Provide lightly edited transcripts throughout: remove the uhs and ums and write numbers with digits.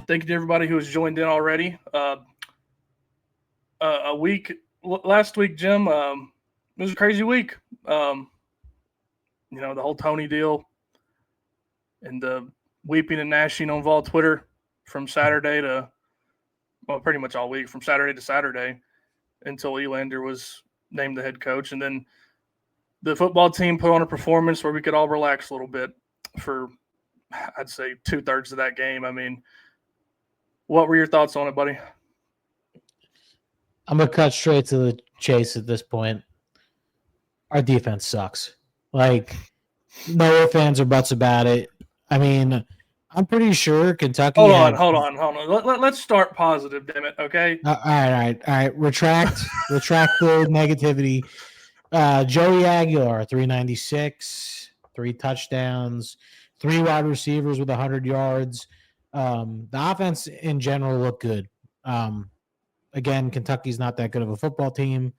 Thank you to everybody who has joined in already. Last week, Jim, it was a crazy week. Um, the whole Tony deal and the weeping and gnashing on Vol Twitter from Saturday to, well, pretty much all week, from Saturday to Saturday until Elander was named the head coach. And then the football team put on a performance where we could all relax a little bit for, I'd say, 2/3 of that game. I mean, what were your thoughts on it, buddy? I'm going to cut straight to the chase at this point. Our defense sucks. Like, no fans or buts about it. I mean, I'm pretty sure Kentucky. Hold on. Let's start positive, damn it. Okay. All right. Retract the negativity. Joey Aguilar, 396, 3 touchdowns, 3 wide receivers with 100 yards. The offense in general looked good. Again, Kentucky's not that good of a football team,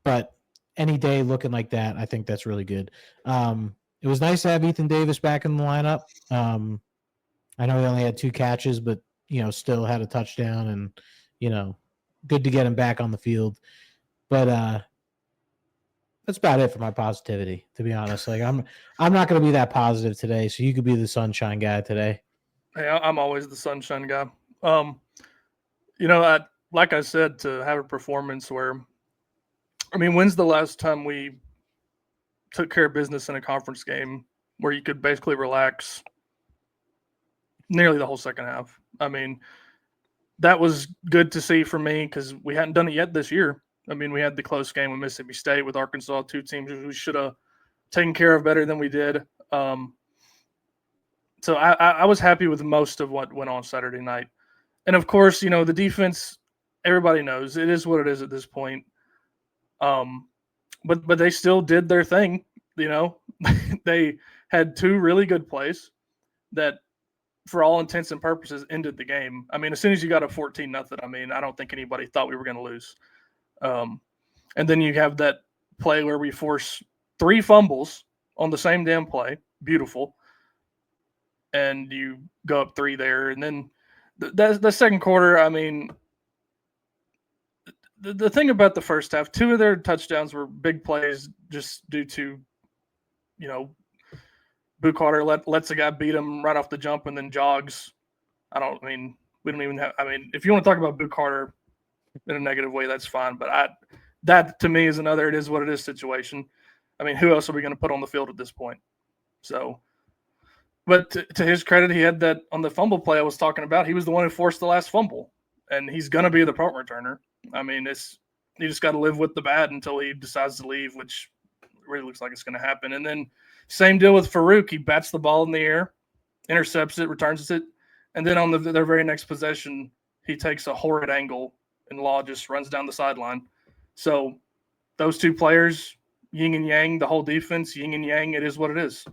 but any day looking like that, I think that's really good. It was nice to have Ethan Davis back in the lineup. I know he only had 2 catches, but, still had a touchdown and, good to get him back on the field. But that's about it for my positivity, to be honest. Like, I'm not going to be that positive today, so you could be the sunshine guy today. Hey, I'm always the sunshine guy. Like I said, to have a performance where, when's the last time we took care of business in a conference game where you could basically relax nearly the whole second half? That was good to see for me because we hadn't done it yet this year. We had the close game with Mississippi State, with Arkansas, 2 teams who should have taken care of better than we did. So I was happy with most of what went on Saturday night. And, of course, the defense, everybody knows it is what it is at this point. But they still did their thing, They had 2 really good plays that, for all intents and purposes, ended the game. As soon as you got a 14-0, I don't think anybody thought we were going to lose. And then you have that play where we force 3 fumbles on the same damn play. Beautiful. And you go up 3 there. And then the second quarter, the thing about the first half, 2 of their touchdowns were big plays just due to, Boo Carter lets a guy beat him right off the jump and then jogs. We don't even have – if you want to talk about Boo Carter in a negative way, that's fine. But that, to me, is another it is what it is situation. Who else are we going to put on the field at this point? So – but to his credit, he had that on the fumble play I was talking about. He was the one who forced the last fumble, and he's going to be the punt returner. You just got to live with the bad until he decides to leave, which really looks like it's going to happen. And then same deal with Farouk. He bats the ball in the air, intercepts it, returns it, and then on their very next possession, he takes a horrid angle, and Law just runs down the sideline. So those 2 players, yin and yang, the whole defense, yin and yang, it is what it is.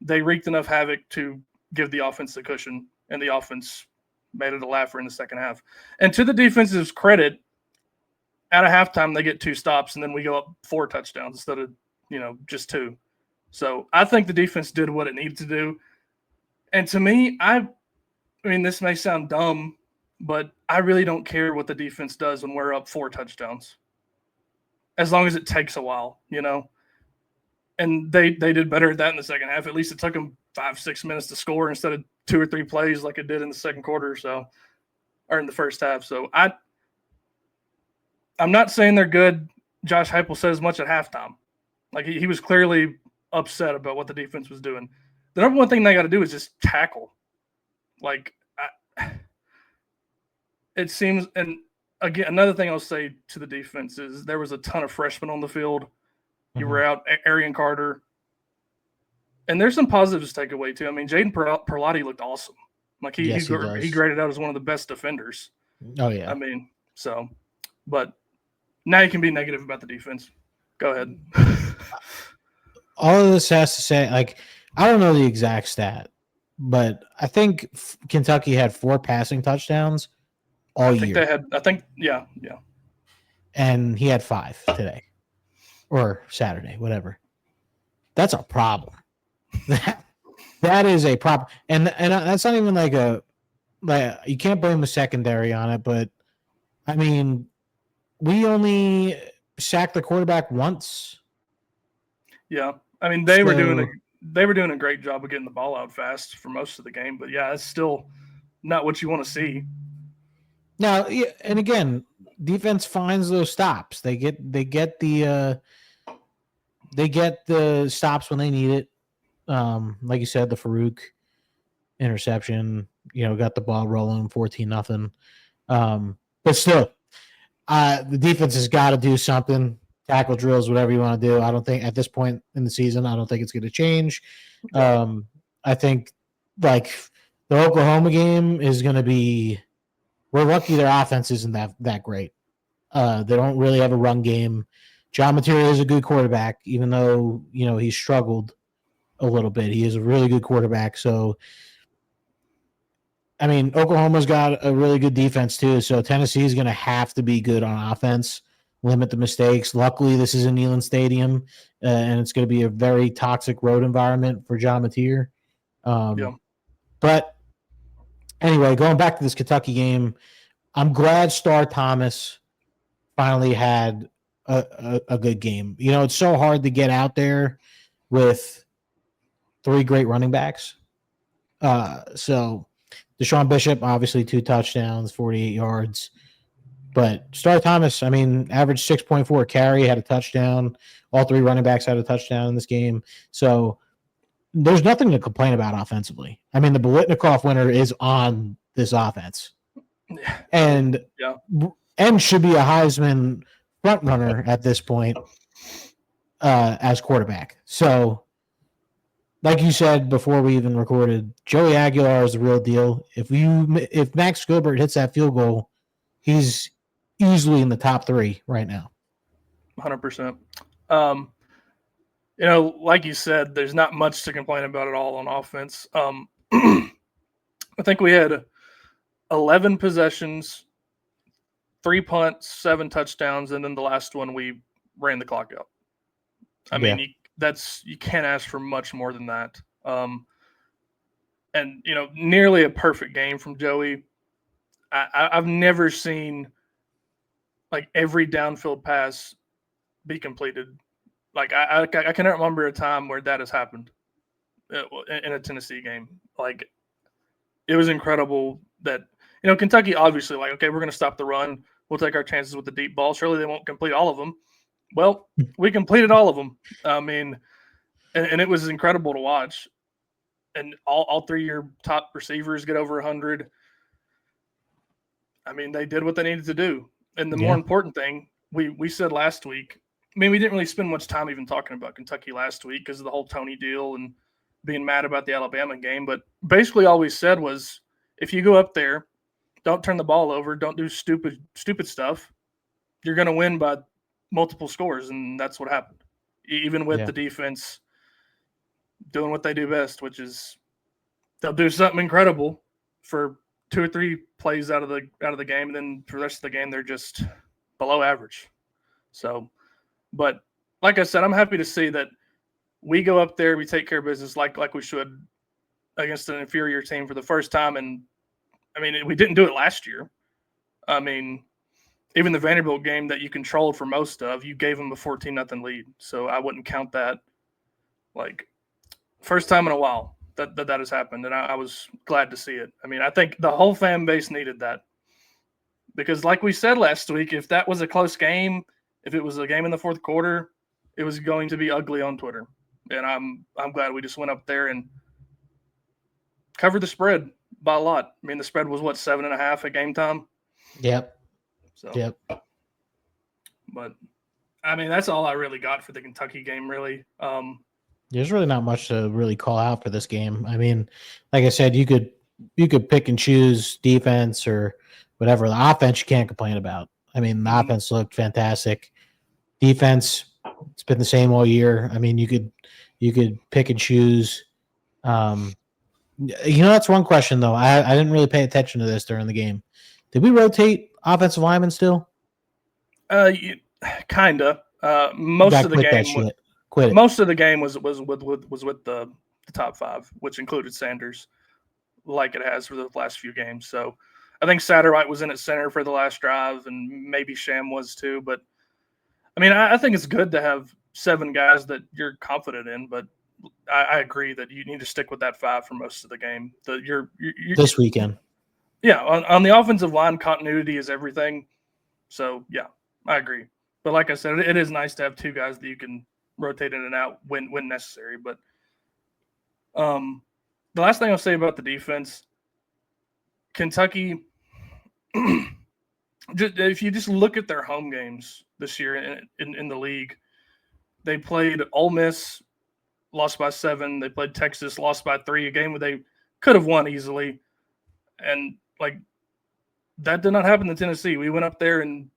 They wreaked enough havoc to give the offense the cushion, and the offense made it a laugher in the second half. And to the defense's credit, at a halftime, they get 2 stops, and then we go up 4 touchdowns instead of, just 2. So I think the defense did what it needed to do. And to me, this may sound dumb, but I really don't care what the defense does when we're up 4 touchdowns, as long as it takes a while, And they did better at that in the second half. At least it took them 5-6 minutes to score instead of 2 or 3 plays like it did in the second quarter, or in the first half. So I'm not saying they're good. Josh Heupel said as much at halftime. Like he was clearly upset about what the defense was doing. The number one thing they got to do is just tackle. It seems, and again, another thing I'll say to the defense is there was a ton of freshmen on the field. You were out Arian Carter. And there's some positives to take away, too. Jaden Perlotti looked awesome. He graded out as one of the best defenders. Oh, yeah. But now you can be negative about the defense. Go ahead. All of this has to say, I don't know the exact stat, but I think Kentucky had 4 passing touchdowns all year. Yeah. And he had 5 today. Or Saturday, whatever. That's a problem. That is a problem. And that's not even like a like you can't blame the secondary on it, but I mean, we only sacked the quarterback once. Yeah, I mean they were doing a great job of getting the ball out fast for most of the game, but yeah, it's still not what you want to see. Now, and again, defense finds those stops. They get the stops when they need it. Like you said, the Farouk interception, got the ball rolling 14-0. But still, the defense has got to do something. Tackle drills, whatever you want to do. I don't think at this point in the season, I don't think it's going to change. I think like the Oklahoma game is going to be. We're lucky their offense isn't that great. They don't really have a run game. John Materia is a good quarterback, even though he struggled a little bit. He is a really good quarterback. So, I mean, Oklahoma's got a really good defense too. So Tennessee is going to have to be good on offense, limit the mistakes. Luckily, this is in Neyland Stadium, and it's going to be a very toxic road environment for John Mateer. But anyway, going back to this Kentucky game, I'm glad Star Thomas finally had a good game. It's so hard to get out there with 3 great running backs. So Deshaun Bishop, obviously 2 touchdowns, 48 yards. But Star Thomas, I mean, averaged 6.4 carry, had a touchdown. All 3 running backs had a touchdown in this game. So there's nothing to complain about offensively. I mean, the Biletnikoff winner is on this offense. And should be a Heisman front runner at this point as quarterback. So, like you said before we even recorded, Joey Aguilar is the real deal. If Max Gilbert hits that field goal, he's easily in the top 3 right now. 100%. Like you said, there's not much to complain about at all on offense. I think we had 11 possessions, 3 punts, 7 touchdowns, and then the last one we ran the clock out. I mean, you can't ask for much more than that. And nearly a perfect game from Joey. I've never seen like every downfield pass be completed. Like I cannot remember a time where that has happened in a Tennessee game. Like it was incredible that Kentucky obviously like, okay, we're going to stop the run. We'll take our chances with the deep ball. Surely they won't complete all of them. Well, we completed all of them. I mean, and it was incredible to watch. And all 3 of your top receivers get over 100. I mean, they did what they needed to do. And the more important thing, we said last week, I mean, we didn't really spend much time even talking about Kentucky last week because of the whole Tony deal and being mad about the Alabama game. But basically all we said was, if you go up there, don't turn the ball over, don't do stupid stuff, you're going to win by multiple scores. And that's what happened. Even with the defense doing what they do best, which is they'll do something incredible for 2 or 3 plays out of the game, and then for the rest of the game they're just below average. So, but like I said, I'm happy to see that we go up there, we take care of business like we should against an inferior team for the first time. And I mean, we didn't do it last year. I mean, even the Vanderbilt game that you controlled for most of, you gave them a 14-0 lead. So I wouldn't count that. Like, first time in a while that has happened, and I was glad to see it. I mean, I think the whole fan base needed that because, like we said last week, if that was a close game, if it was a game in the fourth quarter, it was going to be ugly on Twitter. And I'm glad we just went up there and covered the spread by a lot. I mean, the spread was 7.5 at game time. Yep. So, yep. But I mean, that's all I really got for the Kentucky game, really. There's really not much to really call out for this game. I mean, like I said, you could pick and choose defense or whatever. The offense you can't complain about. I mean, the offense looked fantastic. Defense, it's been the same all year. I mean, you could pick and choose. That's one question though. I didn't really pay attention to this during the game. Did we rotate offensive linemen still? Kinda. Most of the game. Most of the game was with the top 5, which included Sanders. like it has for the last few games. So I think Satterwhite was in at center for the last drive, and maybe Sham was too. But I mean, I think it's good to have 7 guys that you're confident in, but I agree that you need to stick with that 5 for most of the game. This weekend. Yeah, on the offensive line, continuity is everything. So, yeah, I agree. But like I said, it is nice to have 2 guys that you can rotate in and out when necessary. But the last thing I'll say about the defense, Kentucky, if you just look at their home games this year in the league, they played Ole Miss, lost by 7. They played Texas, lost by 3, a game where they could have won easily. And, like, that did not happen to Tennessee. We went up there and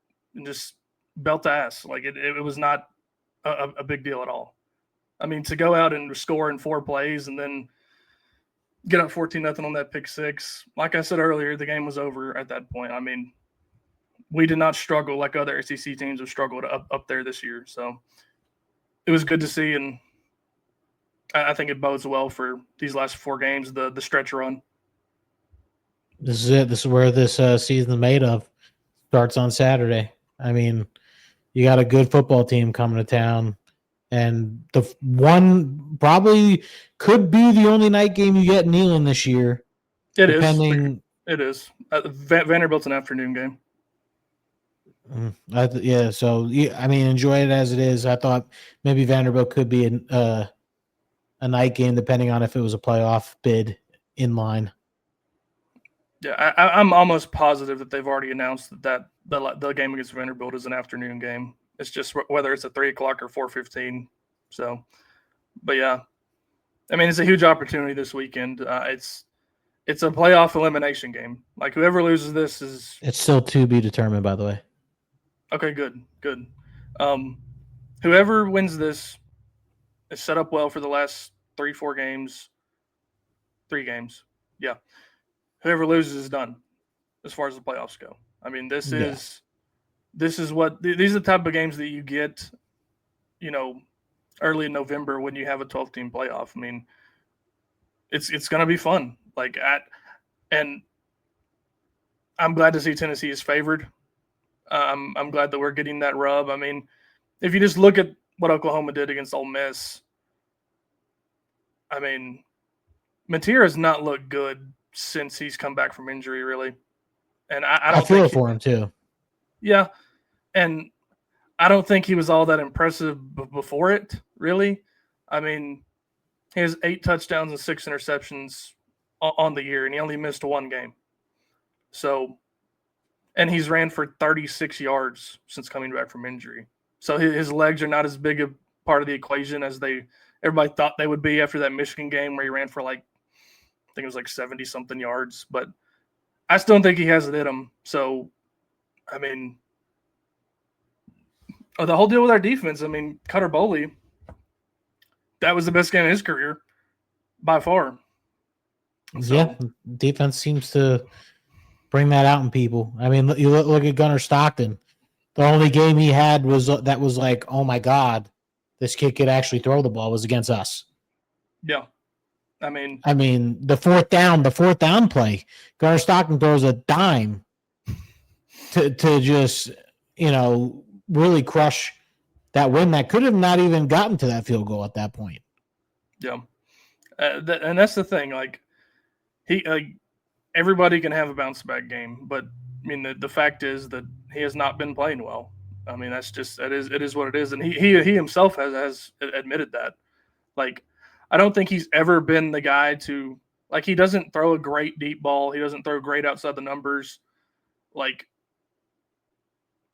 just belt ass. Like, it was not a big deal at all. I mean, to go out and score in 4 plays and then get up 14-0 on that pick 6, like I said earlier, the game was over at that point. I mean, we did not struggle like other SEC teams have struggled up there this year. So it was good to see, and I think it bodes well for these last 4 games, the stretch run. This is it. This is where this season is made of. Starts on Saturday. I mean, you got a good football team coming to town, and the one probably could be the only night game you get in Neyland this year. It is. Vanderbilt's an afternoon game. So I mean, enjoy it as it is. I thought maybe Vanderbilt could be a night game, depending on if it was a playoff bid in line. Yeah, I'm almost positive that they've already announced that the game against Vanderbilt is an afternoon game. It's just whether it's at 3 o'clock or 4:15. So, but yeah, I mean, it's a huge opportunity this weekend. It's a playoff elimination game. Like, whoever loses this is. It's still to be determined, by the way. Okay, good. Whoever wins this is set up well for the last 3 games. Yeah. Whoever loses is done as far as the playoffs go. I mean, these are the type of games that you get, early in November when you have a 12-team playoff. I mean, it's going to be fun. And I'm glad to see Tennessee is favored. I'm glad that we're getting that rub. I mean, if you just look at what Oklahoma did against Ole Miss, I mean, Mateer has not looked good since he's come back from injury, really. And I feel it for him too. Yeah, and I don't think he was all that impressive before it, really. I mean, he has 8 touchdowns and 6 interceptions on the year, and he only missed 1 game. So, and he's ran for 36 yards since coming back from injury. So his legs are not as big a part of the equation as everybody thought they would be after that Michigan game where he ran for I think it was 70-something yards. But I still don't think he has it in him. So, I mean, the whole deal with our defense, I mean, Cutter Boley, that was the best game of his career by far. So, yeah, defense seems to bring that out in people. I mean, you look at Gunnar Stockton. The only game he had was like, oh my God, this kid could actually throw the ball, was against us. Yeah. I mean, the fourth down play, Gunnar Stockton throws a dime to just, really crush that win that could have not even gotten to that field goal at that point. Yeah. And that's the thing. Everybody can have a bounce back game, but I mean, the fact is that he has not been playing well. I mean, it is what it is. And he himself has admitted that. I don't think he's ever been the guy to, he doesn't throw a great deep ball. He doesn't throw great outside the numbers.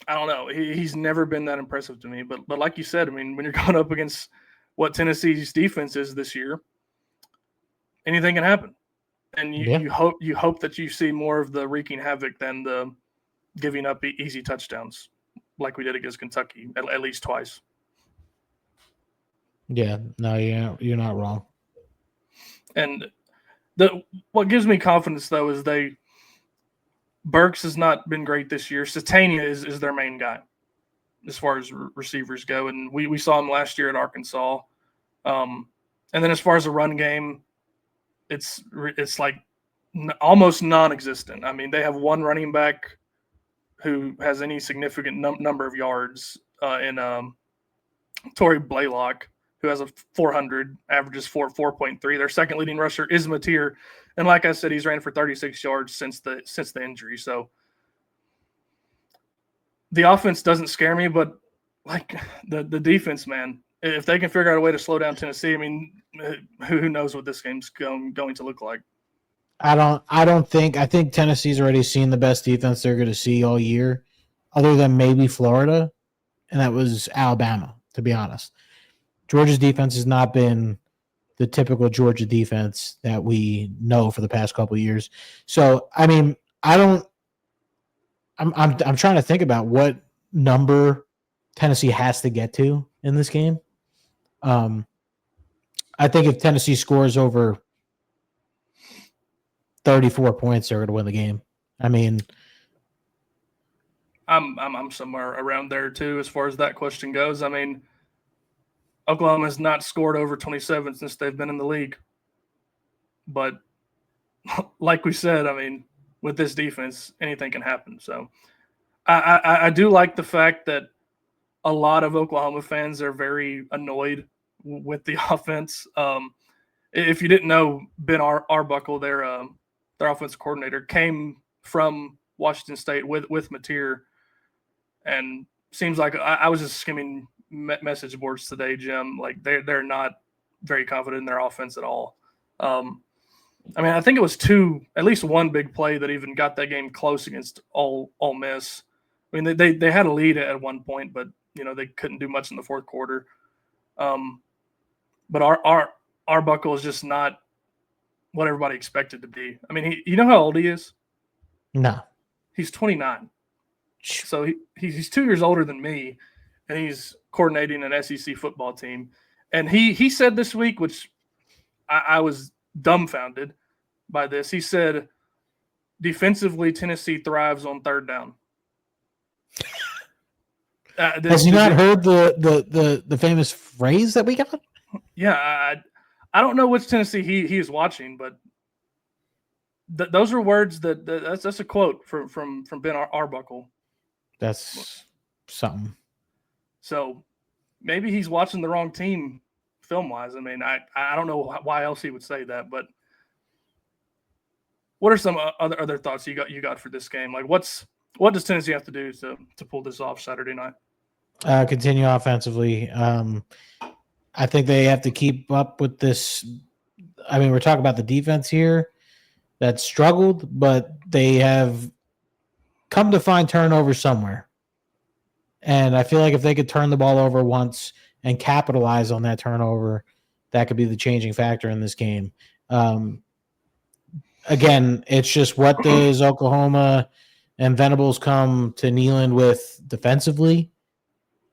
I don't know. He's never been that impressive to me. But like you said, I mean, when you're going up against what Tennessee's defense is this year, anything can happen. And you hope that you see more of the wreaking havoc than the giving up easy touchdowns like we did against Kentucky at least twice. Yeah, no, you're not wrong. And what gives me confidence, though, is Burks has not been great this year. Satania is their main guy as far as receivers go, and we saw him last year at Arkansas. And then as far as the run game, it's like almost non-existent. I mean, they have one running back who has any significant number of yards in Torrey Blaylock, who has a 400, averages 4.3. Their second leading rusher is Mateer, and like I said, he's ran for 36 yards since the injury. So the offense doesn't scare me, but like the defense, man, if they can figure out a way to slow down Tennessee, I mean, who knows what this game's going to look like. I think Tennessee's already seen the best defense they're going to see all year, other than maybe Florida, and that was Alabama, to be honest. Georgia's defense has not been the typical Georgia defense that we know for the past couple of years. So, I mean, I'm trying to think about what number Tennessee has to get to in this game. I think if Tennessee scores over 34 points, they're going to win the game. I mean, I'm somewhere around there too as far as that question goes. I mean, Oklahoma has not scored over 27 since they've been in the league. But like we said, I mean, with this defense, anything can happen. So I do like the fact that a lot of Oklahoma fans are very annoyed with the offense. If you didn't know, Ben Arbuckle, their offensive coordinator, came from Washington State with Mateer, and seems like I was just skimming message boards today, Jim. Like they're not very confident in their offense at all. I mean, I think it was at least one big play that even got that game close against Ole Miss. I mean, they had a lead at one point, but they couldn't do much in the fourth quarter. But our Arbuckle is just not what everybody expected to be. I mean, you know how old he is? No, he's 29. So he's 2 years older than me, and he's coordinating an SEC football team. And he said this week, which I was dumbfounded by this. He said, defensively, Tennessee thrives on third down. Has he not heard the famous phrase that we got? Yeah, I don't know which Tennessee he is watching, but those are words that's a quote from Ben Arbuckle. That's something. So maybe he's watching the wrong team film wise. I mean, I don't know why else he would say that, but what are some other thoughts you got for this game? Like what does Tennessee have to do to pull this off Saturday night? Continue offensively. I think they have to keep up with this. I mean, we're talking about the defense here that struggled, but they have come to find turnovers somewhere. And I feel like if they could turn the ball over once and capitalize on that turnover, that could be the changing factor in this game. Again, it's just what does Oklahoma and Venables come to Neyland with defensively?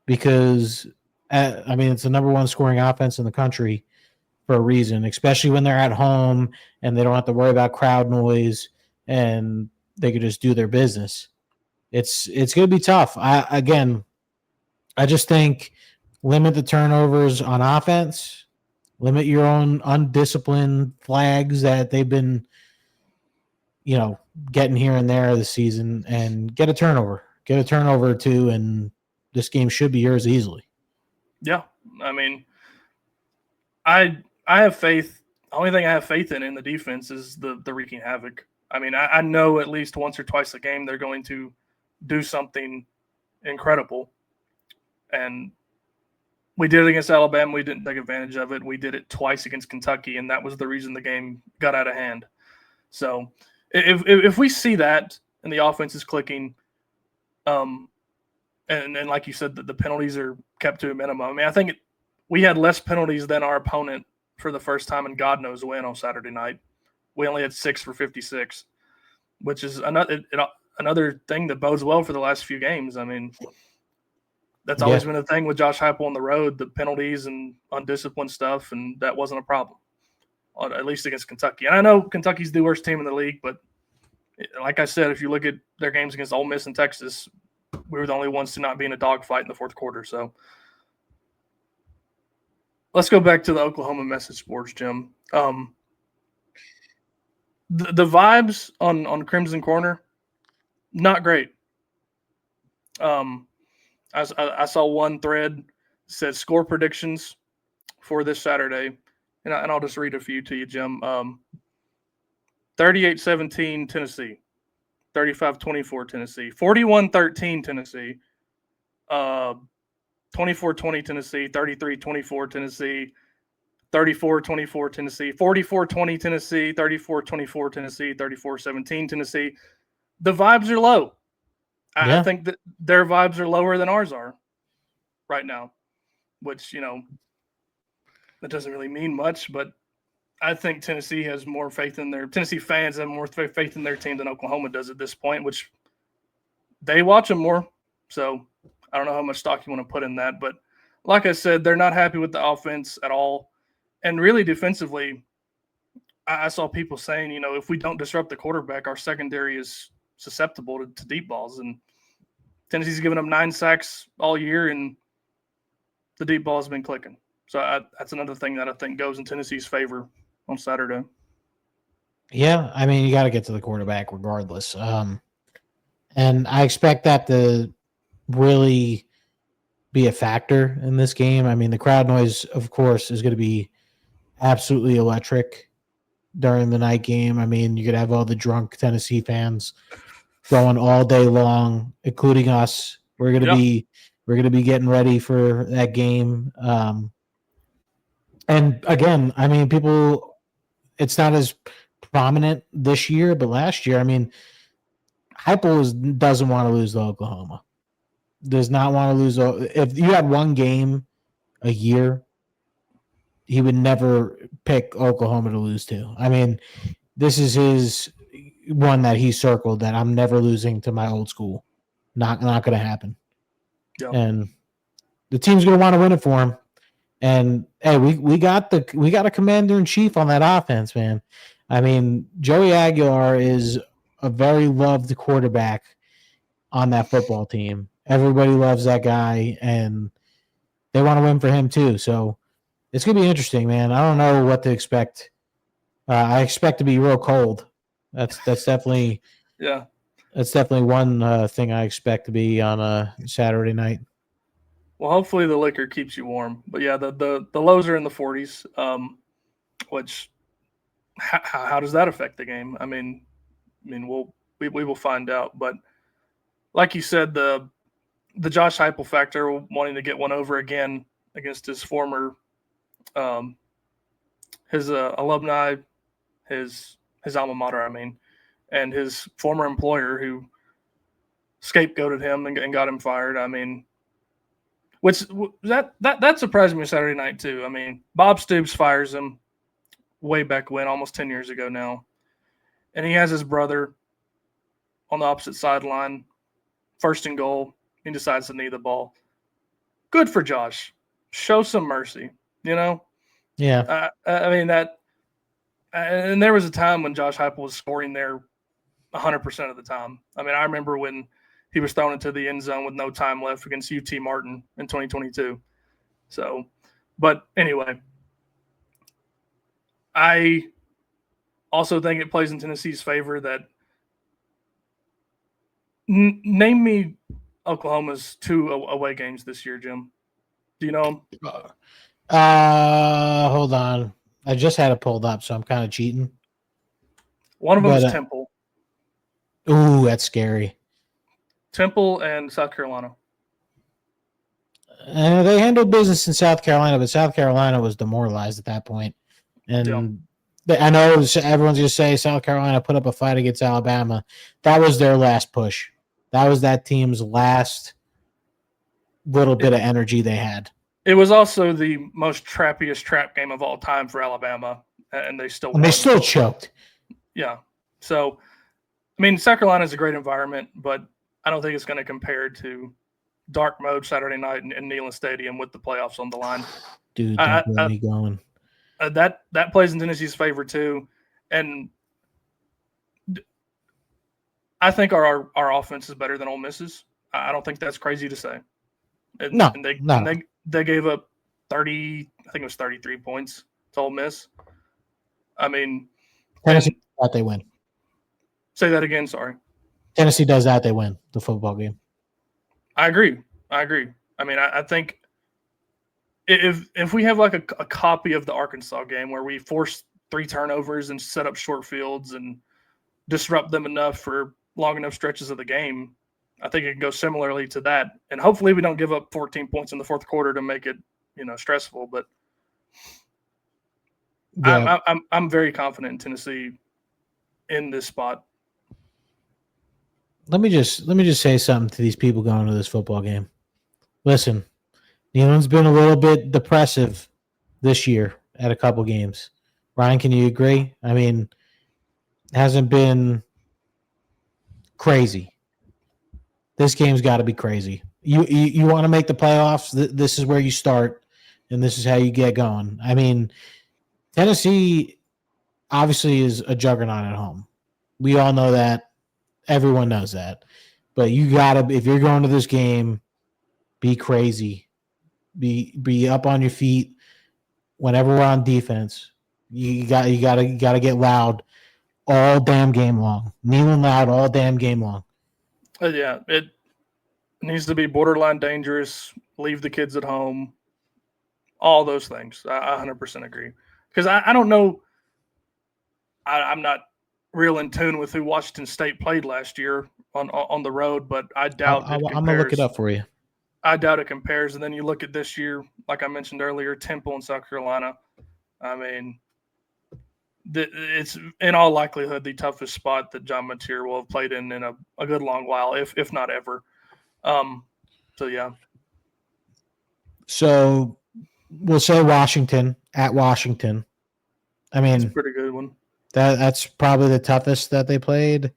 Because, I mean, it's the number one scoring offense in the country for a reason, especially when they're at home and they don't have to worry about crowd noise and they could just do their business. It's going to be tough. I just think limit the turnovers on offense, limit your own undisciplined flags that they've been, getting here and there this season, and get a turnover or two, and this game should be yours easily. Yeah. I mean, I have faith. The only thing I have faith in the defense is the wreaking havoc. I mean, I know at least once or twice a game they're going to do something incredible. And we did it against Alabama. We didn't take advantage of it. We did it twice against Kentucky, and that was the reason the game got out of hand. So if we see that and the offense is clicking, and like you said, the penalties are kept to a minimum. I mean, I think we had less penalties than our opponent for the first time in God knows when on Saturday night. We only had 6 for 56, which is another thing that bodes well for the last few games. I mean, that's always been a thing with Josh Heupel on the road, the penalties and undisciplined stuff, and that wasn't a problem, at least against Kentucky. And I know Kentucky's the worst team in the league, but like I said, if you look at their games against Ole Miss and Texas, we were the only ones to not be in a dogfight in the fourth quarter. So let's go back to the Oklahoma message boards, Jim. the vibes on Crimson Corner, not great. I saw one thread said score predictions for this Saturday, and I'll just read a few to you, Jim. 38-17 Tennessee, 35-24 Tennessee, 41-13 Tennessee, 24-20 Tennessee, 33-24 Tennessee, 34-24 Tennessee, 44-20 Tennessee, 34-24 Tennessee, 34-17 Tennessee. The vibes are low. I think that their vibes are lower than ours are right now, which, that doesn't really mean much, but I think Tennessee has more faith in Tennessee fans have more faith in their team than Oklahoma does at this point, which they watch them more. So I don't know how much stock you want to put in that, but like I said, they're not happy with the offense at all. And really defensively, I saw people saying, if we don't disrupt the quarterback, our secondary is susceptible to deep balls. And Tennessee's given them 9 sacks all year, and the deep ball has been clicking. So that's another thing that I think goes in Tennessee's favor on Saturday. Yeah, I mean, you got to get to the quarterback regardless. And I expect that to really be a factor in this game. I mean, the crowd noise, of course, is going to be absolutely electric during the night game. I mean, you could have all the drunk Tennessee fans going all day long, including us. We're going to be getting ready for that game. And again, I mean, it's not as prominent this year, but last year, I mein Heupel doesn't want to lose to Oklahoma. Does not want to lose. If you had one game a year, he would never pick Oklahoma to lose to. I mean, this is his one that he circled that I'm never losing to my old school. Not going to happen. Yeah. And the team's going to want to win it for him. And hey, we got a commander in chief on that offense, man. I mean, Joey Aguilar is a very loved quarterback on that football team. Everybody loves that guy, and they want to win for him too. So it's gonna be interesting, man. I don't know what to expect. I expect to be real cold. That's definitely That's definitely one thing I expect to be on a Saturday night. Well, hopefully the liquor keeps you warm. But yeah, the lows are in the 40s, which how does that affect the game? I mean, we will find out. But like you said, the Josh Heupel factor, wanting to get one over again against his former, his alumni, his alma mater. I mean, and his former employer who scapegoated him and got him fired. I mean, which that surprised me Saturday night too. I mean, Bob Stoops fires him way back when, almost 10 years ago now, and he has his brother on the opposite sideline, first and goal. He decides to knee the ball. Good for Josh. Show some mercy, Yeah. I mean that, and there was a time when Josh Heupel was scoring there 100% of the time. I mean, I remember when he was thrown into the end zone with no time left against UT Martin in 2022. So, but anyway, I also think it plays in Tennessee's favor that name me Oklahoma's 2 away games this year, Jim. Do you know them? Hold on. I just had it pulled up, so I'm kind of cheating. One of them is Temple. Ooh, that's scary. Temple and South Carolina. They handled business in South Carolina, but South Carolina was demoralized at that point. And I know everyone's going to say South Carolina put up a fight against Alabama. That was their last push. That was that team's last little bit of energy they had. It was also the most trappiest trap game of all time for Alabama, and they still won. They still choked. Yeah. So, I mean, South Carolina is a great environment, but I don't think it's going to compare to dark mode Saturday night in Neyland Stadium with the playoffs on the line. Dude, don't get me going. That plays in Tennessee's favor too, and I think our offense is better than Ole Miss's. I don't think that's crazy to say. No. They gave up 30, I think it was 33 points to Ole Miss. I mean, that, they win. Say that again. Sorry. Tennessee does that, they win the football game. I agree. I mean, I think if we have like a copy of the Arkansas game where we force 3 turnovers and set up short fields and disrupt them enough for long enough stretches of the game, I think it can go similarly to that. And hopefully we don't give up 14 points in the fourth quarter to make it, stressful. But yeah. I'm very confident in Tennessee in this spot. Let me just say something to these people going to this football game. Listen, Neyland's been a little bit depressive this year at a couple games. Ryan, can you agree? I mean, it hasn't been crazy. This game's got to be crazy. You want to make the playoffs, this is where you start, and this is how you get going. I mean, Tennessee obviously is a juggernaut at home. We all know that. Everyone knows that. But you got to, if you're going to this game, be crazy. Be up on your feet whenever we're on defense. You got to get loud all damn game long. Neyland loud all damn game long. Yeah, it needs to be borderline dangerous. Leave the kids at home. All those things. I 100% agree. Because I don't know. I'm not real in tune with who Washington State played last year on the road, but I doubt I'm going to look it up for you. I doubt it compares. And then you look at this year, like I mentioned earlier, Temple and South Carolina. I mean, it's in all likelihood the toughest spot that John Mateer will have played in a good long while, if not ever. So, yeah. So we'll say Washington at Washington. I mean, it's a pretty good one. That's probably the toughest that they played.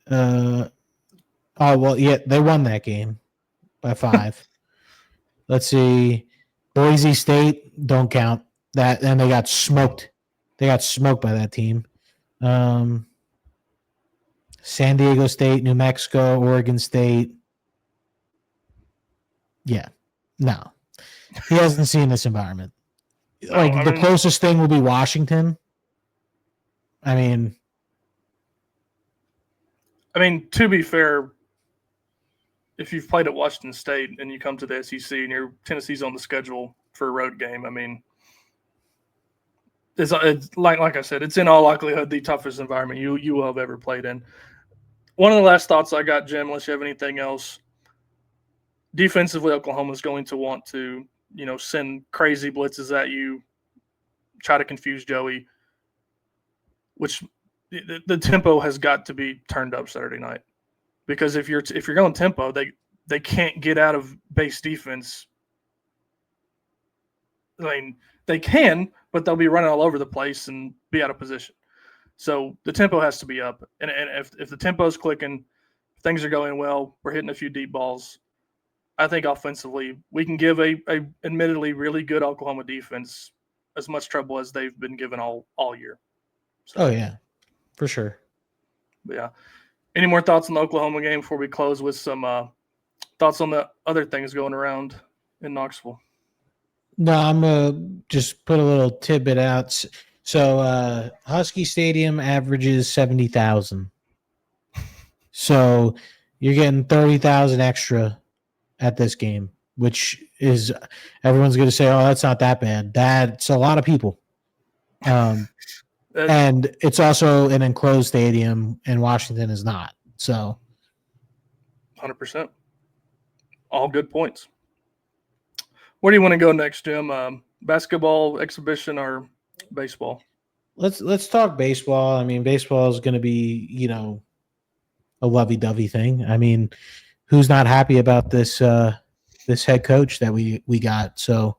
Well, yeah, they won that game by 5. Let's see. Boise State, don't count that. And they got smoked. They got smoked by that team. San Diego State, New Mexico, Oregon State. Yeah. No. He hasn't seen this environment. The closest thing will be Washington. I mean, to be fair, if you've played at Washington State and you come to the SEC and Tennessee's on the schedule for a road game, I mean, it's like I said, it's in all likelihood the toughest environment you will have ever played in. One of the last thoughts I got, Jim, unless you have anything else, defensively, Oklahoma's going to want to, send crazy blitzes at you, try to confuse Joey, which the tempo has got to be turned up Saturday night. Because if you're going tempo, they can't get out of base defense. I mean, they can, but they'll be running all over the place and be out of position. So the tempo has to be up. And if the tempo's clicking, things are going well, we're hitting a few deep balls, I think offensively we can give a admittedly really good Oklahoma defense as much trouble as they've been given all year. So, oh, yeah, for sure. But yeah. Any more thoughts on the Oklahoma game before we close with some thoughts on the other things going around in Knoxville? No, I'm going to just put a little tidbit out. So Husky Stadium averages 70,000. So you're getting 30,000 extra at this game, which is everyone's going to say, oh, that's not that bad. That's a lot of people. And it's also an enclosed stadium, and Washington is not. So 100%. All good points. Where do you want to go next, Jim? Basketball exhibition or baseball? Let's talk baseball. I mean, baseball is going to be, a lovey-dovey thing. I mean, who's not happy about this this head coach that we got? So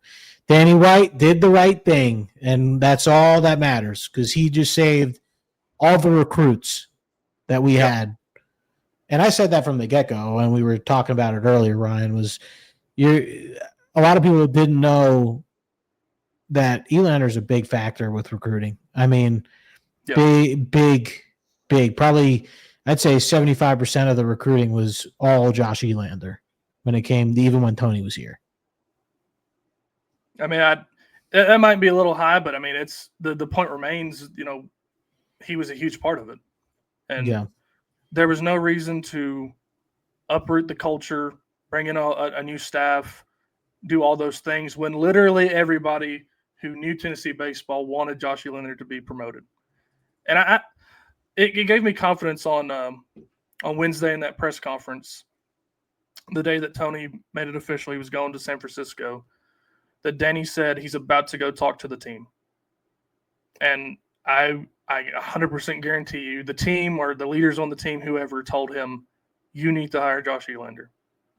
Danny White did the right thing, and that's all that matters because he just saved all the recruits that we had. And I said that from the get-go when we were talking about it earlier, Ryan, a lot of people didn't know that Elander's a big factor with recruiting. I mean, big. Probably I'd say 75% of the recruiting was all Josh Elander when it came to, even when Tony was here. I mean, that might be a little high, but I mean, it's the point remains, he was a huge part of it. And Yeah. there was no reason to uproot the culture, bring in a new staff, do all those things when literally everybody who knew Tennessee baseball wanted Josh Leonard to be promoted. And it gave me confidence on Wednesday in that press conference, the day that Tony made it official he was going to San Francisco, that Danny said he's about to go talk to the team. And I 100% guarantee you the team or the leaders on the team, whoever, told him, you need to hire Josh Elander,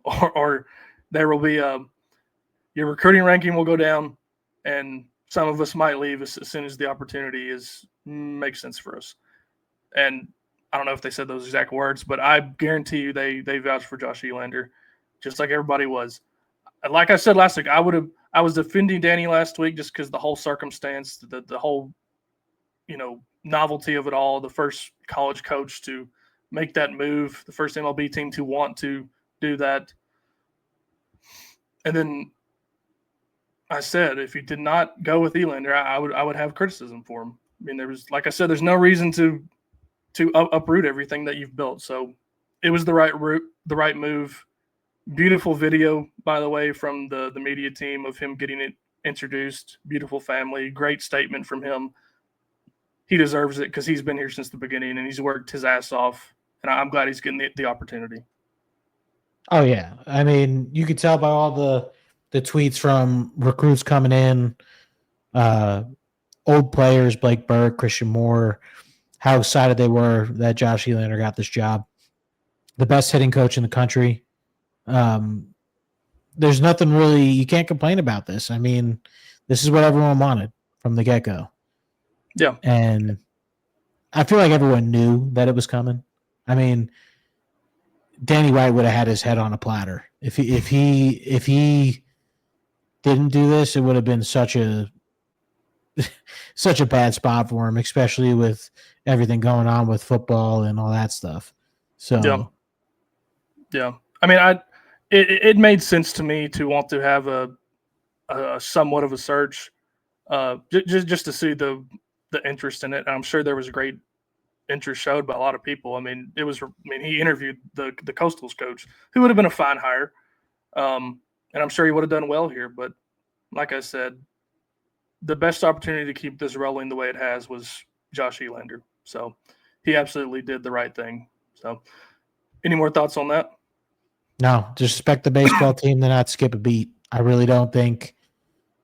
or there will be your recruiting ranking will go down, and some of us might leave as soon as the opportunity makes sense for us. And I don't know if they said those exact words, but I guarantee you they vouched for Josh Elander, just like everybody was. Like I said last week, I was defending Danny last week just because the whole circumstance, the whole novelty of it all, the first college coach to make that move, the first MLB team to want to do that. And then I said, if he did not go with Elander, I would have criticism for him. I mean, like I said, there's no reason to uproot everything that you've built. So it was the right move. Beautiful video, by the way, from the media team of him getting it introduced. Beautiful family. Great statement from him. He deserves it because he's been here since the beginning and he's worked his ass off. And I'm glad he's getting the opportunity. Oh, yeah. I mean, you could tell by all the tweets from recruits coming in, old players, Blake Burke, Christian Moore, how excited they were that Josh Elander got this job. The best hitting coach in the country. There's nothing really, you can't complain about this. I mean, this is what everyone wanted from the get-go. Yeah. And I feel like everyone knew that it was coming. I mean, Danny White would have had his head on a platter. If he didn't do this, it would have been such a bad spot for him, especially with everything going on with football and all that stuff. So yeah. I mean, it made sense to me to want to have a somewhat of a search, just to see the interest in it. And I'm sure there was great interest showed by a lot of people. I mean, he interviewed the Coastal's coach, who would have been a fine hire. And I'm sure he would have done well here. But like I said, the best opportunity to keep this rolling the way it has was Josh Elander. So he absolutely did the right thing. So any more thoughts on that? No, just expect the baseball team to not skip a beat. I really don't think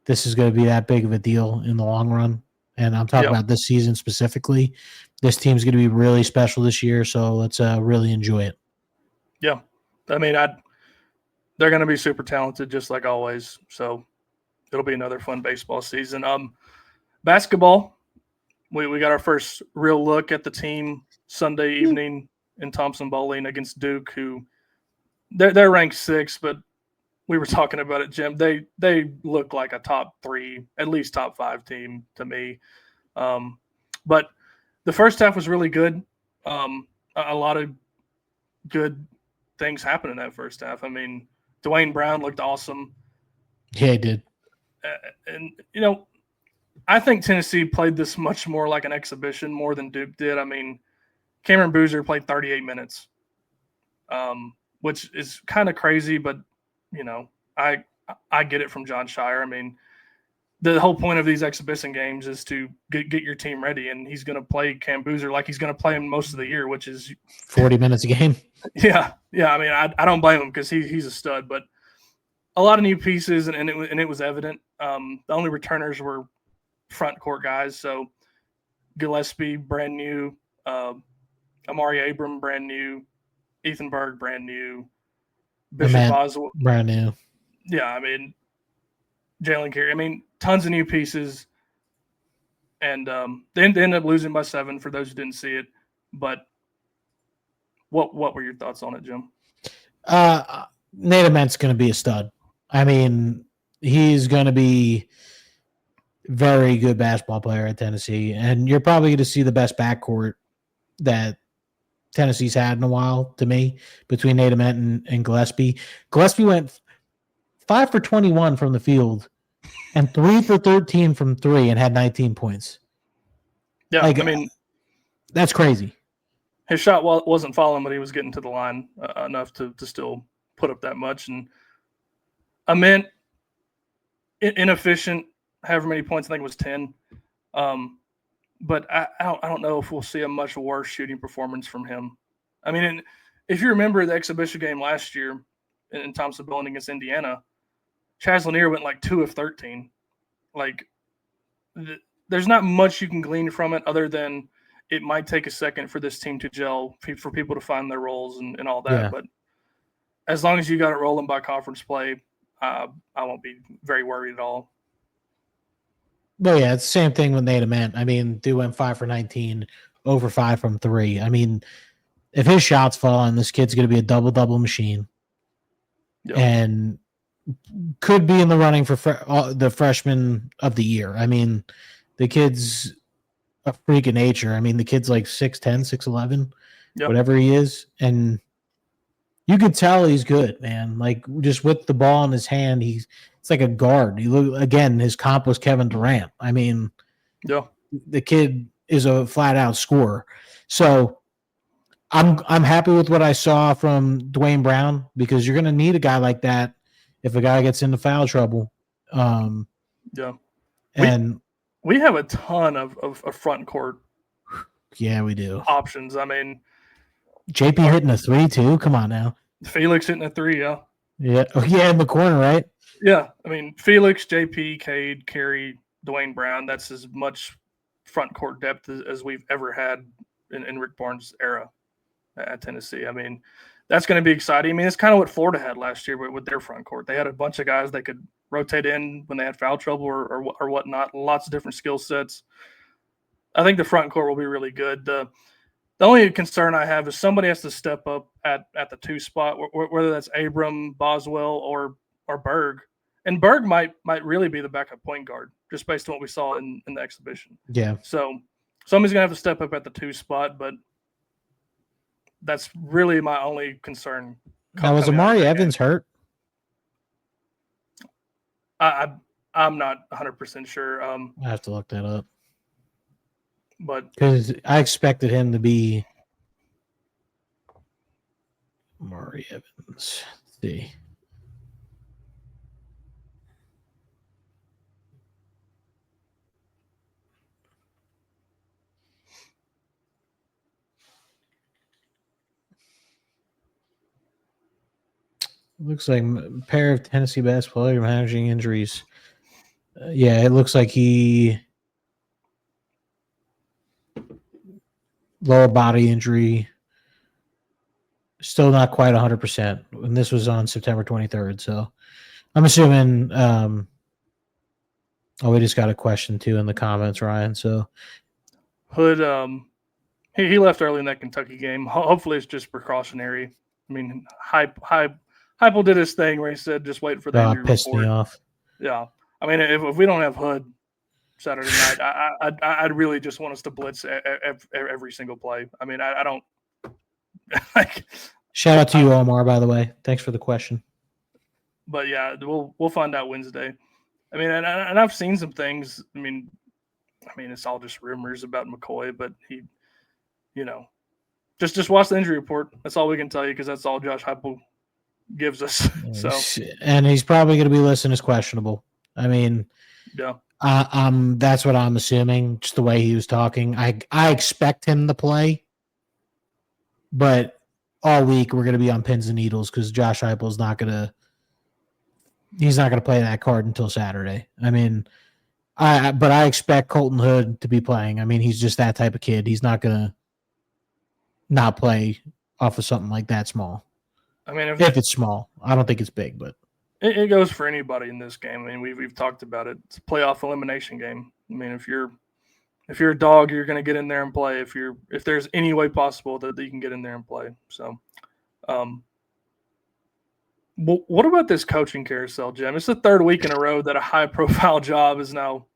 this is going to be that big of a deal in the long run. And I'm talking about this season specifically. This team's going to be really special this year, so let's really enjoy it. Yeah. I mean, they're going to be super talented, just like always. So it'll be another fun baseball season. Basketball, we got our first real look at the team Sunday evening in Thompson Bowling against Duke, who they're ranked 6, but we were talking about it, Jim. They look like a top 3, at least top 5 team to me. But the first half was really good. A lot of good things happened in that first half. I mean, Dwayne Brown looked awesome. Yeah, he did. And I think Tennessee played this much more like an exhibition more than Duke did. I mean, Cameron Boozer played 38 minutes, which is kind of crazy, but I get it from John Shire. I mean, the whole point of these exhibition games is to get your team ready, and he's going to play Cam Boozer like he's going to play him most of the year, which is 40 minutes a game. Yeah. I mean, I don't blame him because he's a stud, but a lot of new pieces, and it was evident. The only returners were front court guys, so Gillespie, brand new, Amari Abram, brand new, Ethan Berg, brand new, Bishop Oswald, brand new. Yeah, I mean, Jalen Carey. I mean, tons of new pieces, and they ended up losing by 7 for those who didn't see it. But what were your thoughts on it, Jim? Nate Ament's going to be a stud. I mean, he's going to be very good basketball player at Tennessee, and you're probably going to see the best backcourt that Tennessee's had in a while, to me, between Nate Ament and Gillespie. Gillespie went 5 for 21 from the field and 3 for 13 from 3 and had 19 points. Yeah, I mean, That's crazy. His shot wasn't falling, but he was getting to the line enough to still put up that much. And I meant inefficient, however many points, I think it was 10. But I don't know if we'll see a much worse shooting performance from him. I mean, if you remember the exhibition game last year in Thompson Building against Indiana, Chaz Lanier went like 2 of 13. Like, there's not much you can glean from it other than it might take a second for this team to gel, for people to find their roles and all that. Yeah. But as long as you got it rolling by conference play, I won't be very worried at all. Well, yeah, it's the same thing with Nate Ament. I mean, dude went 5 for 19, over 5 from 3. I mean, if his shots fall, this kid's going to be a double-double machine. Yep. And could be in the running for the freshman of the year. I mean, the kid's a freak of nature. I mean, the kid's like 6'10", 6'11", whatever he is. And you could tell he's good, man. Like, just with the ball in his hand, it's like a guard. His comp was Kevin Durant. I mean, the kid is a flat-out scorer. So I'm happy with what I saw from Dwayne Brown, because you're going to need a guy like that if a guy gets into foul trouble. And we have a ton of front court. Yeah, we do. Options. I mean, JP hitting a 3 too. Come on now. Felix hitting a 3. Yeah. Yeah. Oh, yeah, in the corner, right? Yeah. I mean, Felix, JP, Cade, Carey, Dwayne Brown. That's as much front court depth as we've ever had in Rick Barnes' era at Tennessee. I mean, that's going to be exciting. I mean, it's kind of what Florida had last year with their front court. They had a bunch of guys that could rotate in when they had foul trouble or whatnot. Lots of different skill sets. I think the front court will be really good. The only concern I have is somebody has to step up at the 2 spot, whether that's Abram, Boswell, or Berg. And Berg might really be the backup point guard, just based on what we saw in the exhibition. Yeah. So somebody's going to have to step up at the 2 spot, but that's really my only concern. Now, was Amari Evans hurt? I'm not 100% sure. I have to look that up. But because I expected him to be Amari Evans. Let's see. Looks like a pair of Tennessee basketball players managing injuries. Yeah, it looks like he lower body injury. Still not quite 100%. And this was on September 23rd. So I'm assuming. We just got a question too in the comments, Ryan. So Hood, he left early in that Kentucky game. Hopefully, it's just precautionary. I mean, Heupel did his thing where he said, "Just wait for the injury pissed report." me off. Yeah, I mean, if we don't have Hood Saturday night, I'd really just want us to blitz every single play. I mean, I don't like. Shout out to you, Omar, by the way. Thanks for the question. But yeah, we'll find out Wednesday. I mean, and I've seen some things. I mean, it's all just rumors about McCoy, but he, just watch the injury report. That's all we can tell you, because that's all Josh Heupel gives us. So, and he's probably going to be listed as questionable. I mean, yeah. That's what I'm assuming. Just the way he was talking, I expect him to play, but all week we're going to be on pins and needles because Josh Heupel's not going to. He's not going to play that card until Saturday. I mean, but I expect Colton Hood to be playing. I mean, he's just that type of kid. He's not going to not play off of something like that small. I mean, if it's small, I don't think it's big, but it goes for anybody in this game. I mean, we've talked about it. It's a playoff elimination game. I mean, if you're a dog, you're going to get in there and play. If there's any way possible that you can get in there and play. So, what about this coaching carousel, Jim? It's the 3rd week in a row that a high-profile job is now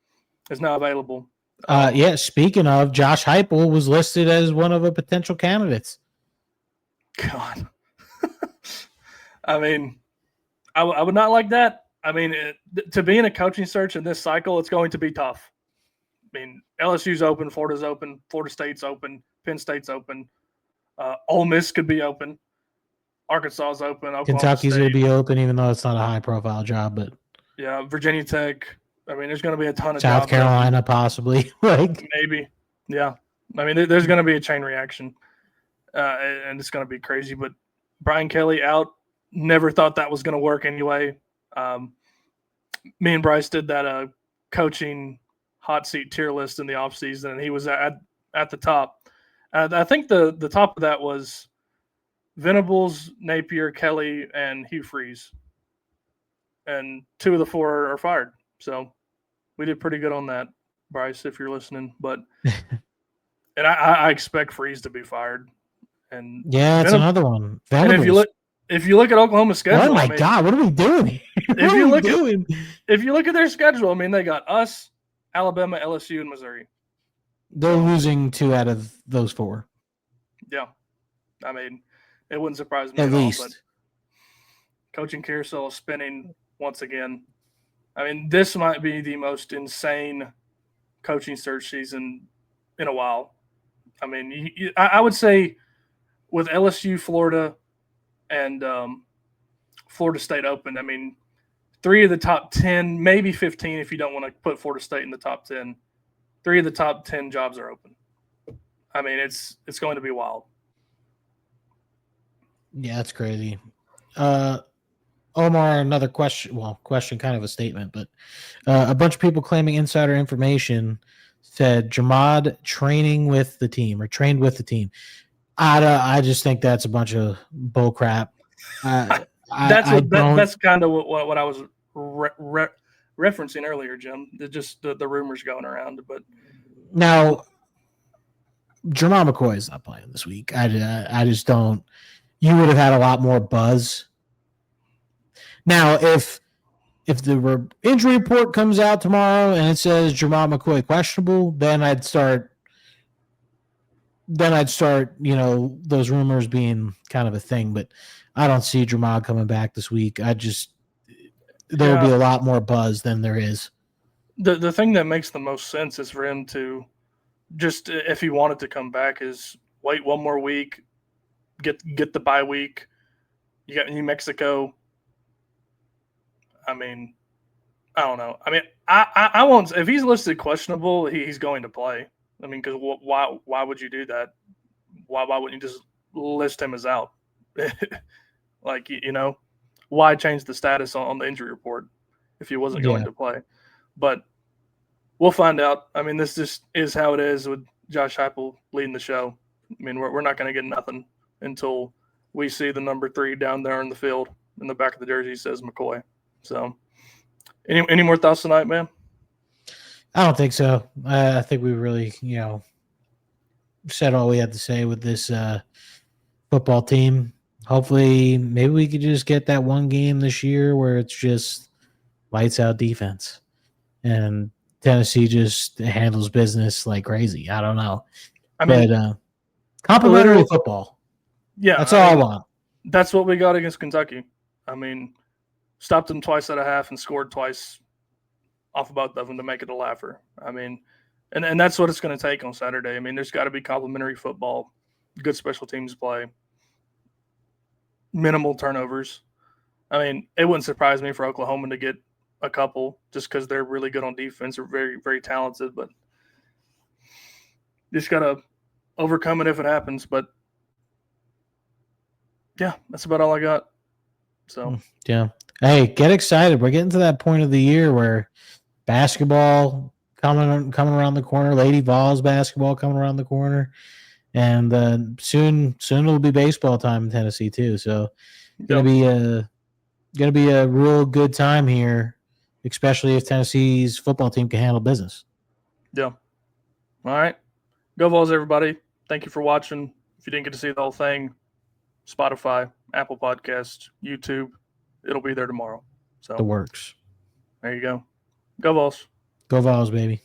available. Yeah, speaking of, Josh Heupel was listed as one of the potential candidates. God. I mean, I would not like that. I mean, to be in a coaching search in this cycle, it's going to be tough. I mean, LSU's open, Florida's open, Florida State's open, Penn State's open. Ole Miss could be open. Arkansas is open. Oklahoma Kentucky's State. going to be open, even though it's not a high-profile job. But yeah, Virginia Tech. I mean, there's going to be a ton of South jobs Carolina, possibly. Maybe. Yeah. I mean, there's going to be a chain reaction, and it's going to be crazy. But Brian Kelly out. Never thought that was going to work anyway. Me and Bryce did that coaching hot seat tier list in the offseason, and he was at the top. I think the top of that was Venables, Napier, Kelly, and Hugh Freeze. And 2 of the 4 are fired. So we did pretty good on that, Bryce, if you're listening. But and I expect Freeze to be fired. And yeah, it's another one. Venables. And if you look at Oklahoma's schedule, oh my God, what are we doing here? If you look at their schedule, I mean, they got us, Alabama, LSU, and Missouri. They're losing 2 out of those 4. Yeah, I mean, it wouldn't surprise me at least. All, but coaching carousel is spinning once again. I mean, this might be the most insane coaching search season in a while. I mean, I would say with LSU, Florida, and Florida State open, I mean, 3 of the top 10, maybe 15 if you don't want to put Florida State in the top 10. 3 of the top 10 jobs are open. I mean, it's going to be wild. Yeah, that's crazy. Omar, another question. Well, question, kind of a statement, but a bunch of people claiming insider information said Jamad training with the team or trained with the team. I just think that's a bunch of bull crap. That's kind of what I was referencing earlier, Jim. Just the rumors going around. But now, Jamal McCoy is not playing this week. I just don't. You would have had a lot more buzz. Now, if the injury report comes out tomorrow and it says Jamal McCoy questionable, then I'd start, those rumors being kind of a thing. But I don't see Jamal coming back this week. There will be a lot more buzz than there is. The thing that makes the most sense is for him to just, if he wanted to come back, is wait 1 more week, get the bye week. You got New Mexico. I mean, I don't know. I mean, I won't. If he's listed questionable, he's going to play. I mean, because why would you do that? Why wouldn't you just list him as out? Like, why change the status on the injury report if he wasn't going to play? But we'll find out. I mean, this just is how it is with Josh Heupel leading the show. I mean, we're not going to get nothing until we see the number 3 down there in the field in the back of the jersey says McCoy. So, any more thoughts tonight, man? I don't think so. I think we really, said all we had to say with this football team. Hopefully, maybe we could just get that one game this year where it's just lights out defense and Tennessee just handles business like crazy. I don't know. But complimentary football. Yeah. That's all I want. That's what we got against Kentucky. I mean, stopped them twice at a half and scored twice off of both of them to make it a laugher. I mean, and that's what it's going to take on Saturday. I mean, there's got to be complimentary football, good special teams play, minimal turnovers. I mean, it wouldn't surprise me for Oklahoma to get a couple just because they're really good on defense. They're very, very talented, but just got to overcome it if it happens. But, yeah, that's about all I got. So, yeah. Hey, get excited. We're getting to that point of the year where basketball coming around the corner, Lady Vols basketball coming around the corner, and soon it'll be baseball time in Tennessee too. So gonna be a real good time here, especially if Tennessee's football team can handle business. Yeah. All right. Go Vols, everybody. Thank you for watching. If you didn't get to see the whole thing, Spotify, Apple Podcasts, YouTube, it'll be there tomorrow. So the works. There you go. Go Vols. Go Vols, baby.